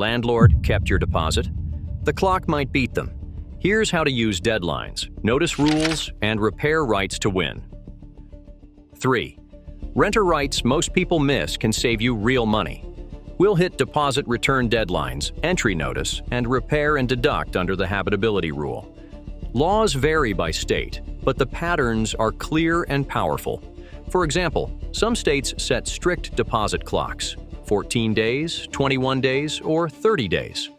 Landlord kept your deposit? The clock might beat them. Here's how to use deadlines, notice rules, and repair rights to win. 3. Renter rights most people miss can save you real money. We'll hit deposit return deadlines, entry notice, and repair and deduct under the habitability rule. Laws vary by state, but the patterns are clear and powerful. For example, some states set strict deposit clocks, 14 days, 21 days, or 30 days.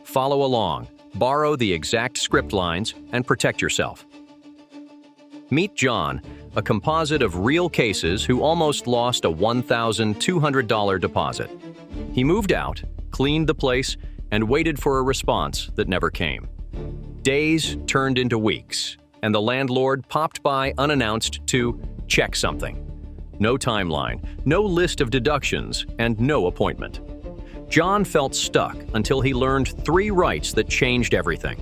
Follow along, borrow the exact script lines, and protect yourself. Meet John, a composite of real cases who almost lost a $1,200 deposit. He moved out, cleaned the place, and waited for a response that never came. Days turned into weeks, and the landlord popped by unannounced to check something. No timeline, no list of deductions, and no appointment. John felt stuck until he learned 3 rights that changed everything.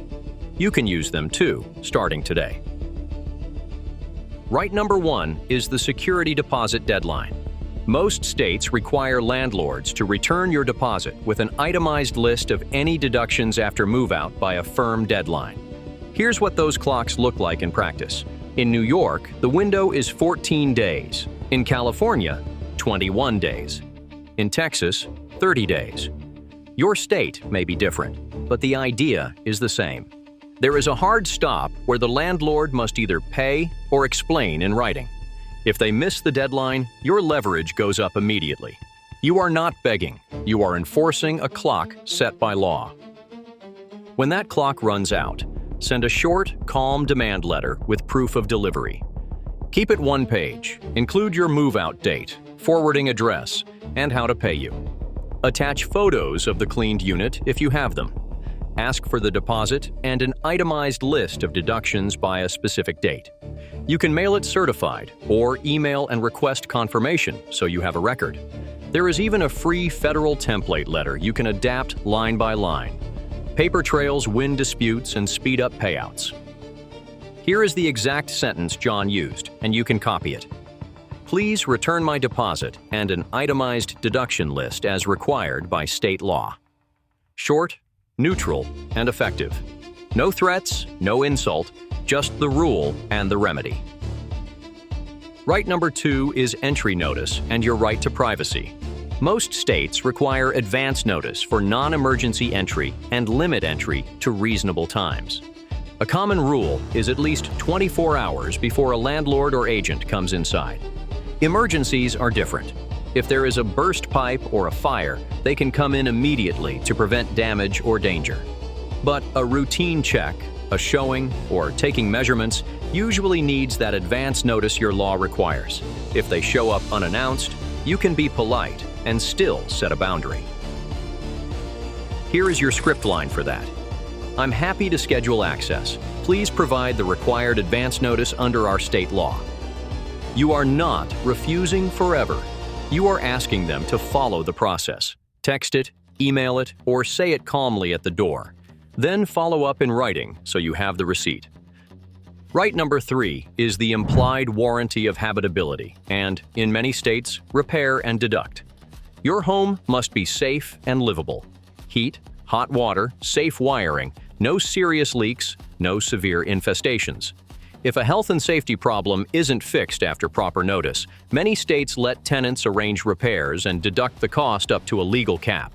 You can use them too, starting today. Right number 1 is the security deposit deadline. Most states require landlords to return your deposit with an itemized list of any deductions after move-out by a firm deadline. Here's what those clocks look like in practice. In New York, the window is 14 days. In California, 21 days. In Texas, 30 days. Your state may be different, but the idea is the same. There is a hard stop where the landlord must either pay or explain in writing. If they miss the deadline, your leverage goes up immediately. You are not begging, you are enforcing a clock set by law. When that clock runs out, send a short, calm demand letter with proof of delivery. Keep it 1 page, include your move-out date, forwarding address, and how to pay you. Attach photos of the cleaned unit if you have them. Ask for the deposit and an itemized list of deductions by a specific date. You can mail it certified or email and request confirmation so you have a record. There is even a free federal template letter you can adapt line by line. Paper trails win disputes and speed up payouts. Here is the exact sentence John used, and you can copy it. Please return my deposit and an itemized deduction list as required by state law. Short, neutral, and effective. No threats, no insult, just the rule and the remedy. Right number 2 is entry notice and your right to privacy. Most states require advance notice for non-emergency entry and limit entry to reasonable times. A common rule is at least 24 hours before a landlord or agent comes inside. Emergencies are different. If there is a burst pipe or a fire, they can come in immediately to prevent damage or danger. But a routine check, a showing, or taking measurements usually needs that advance notice your law requires. If they show up unannounced, you can be polite and still set a boundary. Here is your script line for that. I'm happy to schedule access. Please provide the required advance notice under our state law. You are not refusing forever. You are asking them to follow the process. Text it, email it, or say it calmly at the door. Then follow up in writing so you have the receipt. Right number 3 is the implied warranty of habitability and, in many states, repair and deduct. Your home must be safe and livable. Heat, hot water, safe wiring, no serious leaks, no severe infestations. If a health and safety problem isn't fixed after proper notice, many states let tenants arrange repairs and deduct the cost up to a legal cap.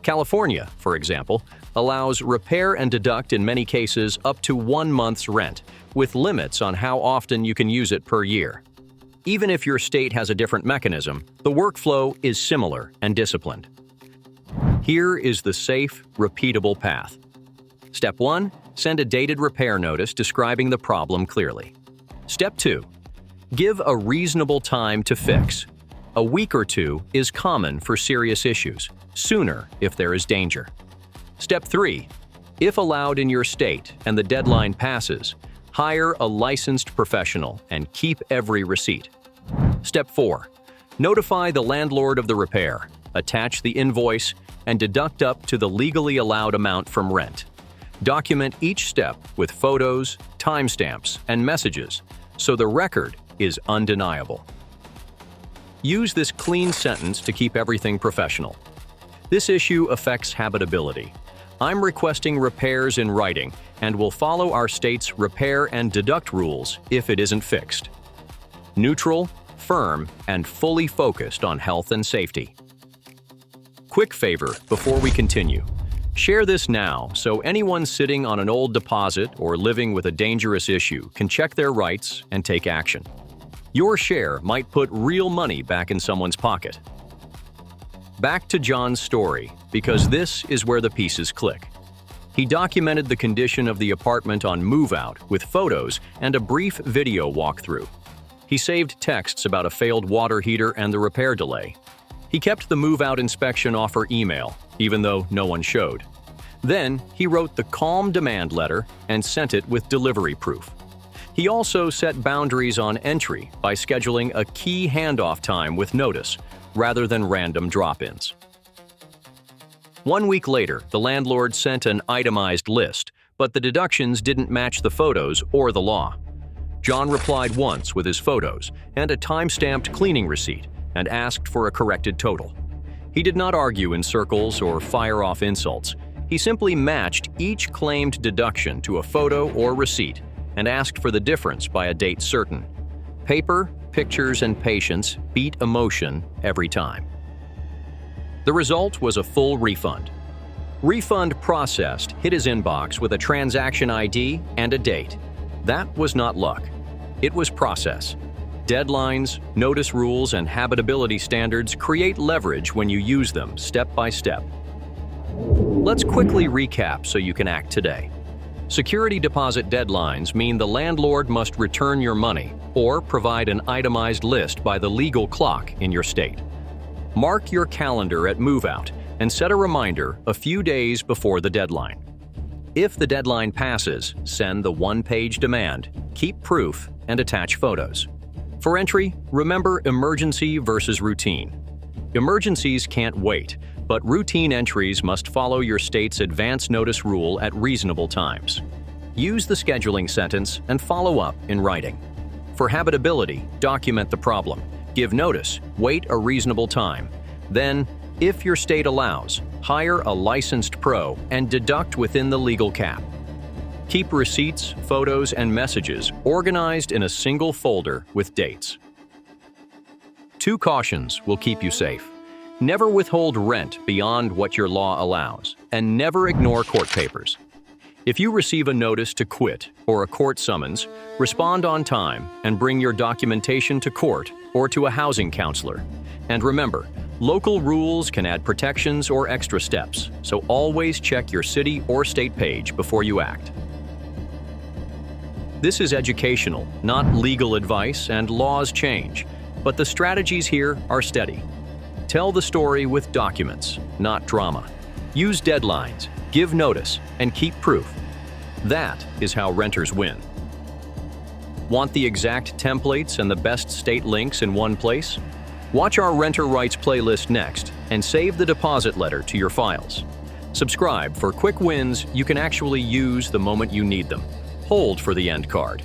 California, for example, allows repair and deduct in many cases up to 1 month's rent, with limits on how often you can use it per year. Even if your state has a different mechanism, the workflow is similar and disciplined. Here is the safe, repeatable path. Step 1. Send a dated repair notice describing the problem clearly. Step 2. Give a reasonable time to fix. A week or 2 is common for serious issues, sooner if there is danger. Step 3. If allowed in your state and the deadline passes, hire a licensed professional and keep every receipt. Step 4. Notify the landlord of the repair, attach the invoice, and deduct up to the legally allowed amount from rent. Document each step with photos, timestamps, and messages, so the record is undeniable. Use this clean sentence to keep everything professional. This issue affects habitability. I'm requesting repairs in writing and will follow our state's repair-and-deduct rules if it isn't fixed. Neutral, firm, and fully focused on health and safety. Quick favor before we continue. Share this now so anyone sitting on an old deposit or living with a dangerous issue can check their rights and take action. Your share might put real money back in someone's pocket. Back to John's story, because this is where the pieces click. He documented the condition of the apartment on move-out with photos and a brief video walkthrough. He saved texts about a failed water heater and the repair delay. He kept the move-out inspection offer email, even though no one showed. Then, he wrote the calm demand letter and sent it with delivery proof. He also set boundaries on entry by scheduling a key handoff time with notice, rather than random drop-ins. 1 week later, the landlord sent an itemized list, but the deductions didn't match the photos or the law. John replied once with his photos and a time-stamped cleaning receipt and asked for a corrected total. He did not argue in circles or fire off insults. He simply matched each claimed deduction to a photo or receipt and asked for the difference by a date certain. Paper, pictures, and patience beat emotion every time. The result was a full refund. Refund processed hit his inbox with a transaction ID and a date. That was not luck. It was process. Deadlines, notice rules, and habitability standards create leverage when you use them step by step. Let's quickly recap so you can act today. Security deposit deadlines mean the landlord must return your money or provide an itemized list by the legal clock in your state. Mark your calendar at move-out and set a reminder a few days before the deadline. If the deadline passes, send the one-page demand, keep proof, and attach photos. For entry, remember emergency versus routine. Emergencies can't wait, but routine entries must follow your state's advance notice rule at reasonable times. Use the scheduling sentence and follow up in writing. For habitability, document the problem. Give notice, wait a reasonable time. Then, if your state allows, hire a licensed pro and deduct within the legal cap. Keep receipts, photos, and messages organized in a single folder with dates. 2 cautions will keep you safe. Never withhold rent beyond what your law allows, and never ignore court papers. If you receive a notice to quit or a court summons, respond on time and bring your documentation to court or to a housing counselor. And remember, local rules can add protections or extra steps, so always check your city or state page before you act. This is educational, not legal advice, and laws change, but the strategies here are steady. Tell the story with documents, not drama. Use deadlines, give notice, and keep proof. That is how renters win. Want the exact templates and the best state links in one place? Watch our Renter Rights playlist next and save the deposit letter to your files. Subscribe for quick wins you can actually use the moment you need them. Hold for the end card.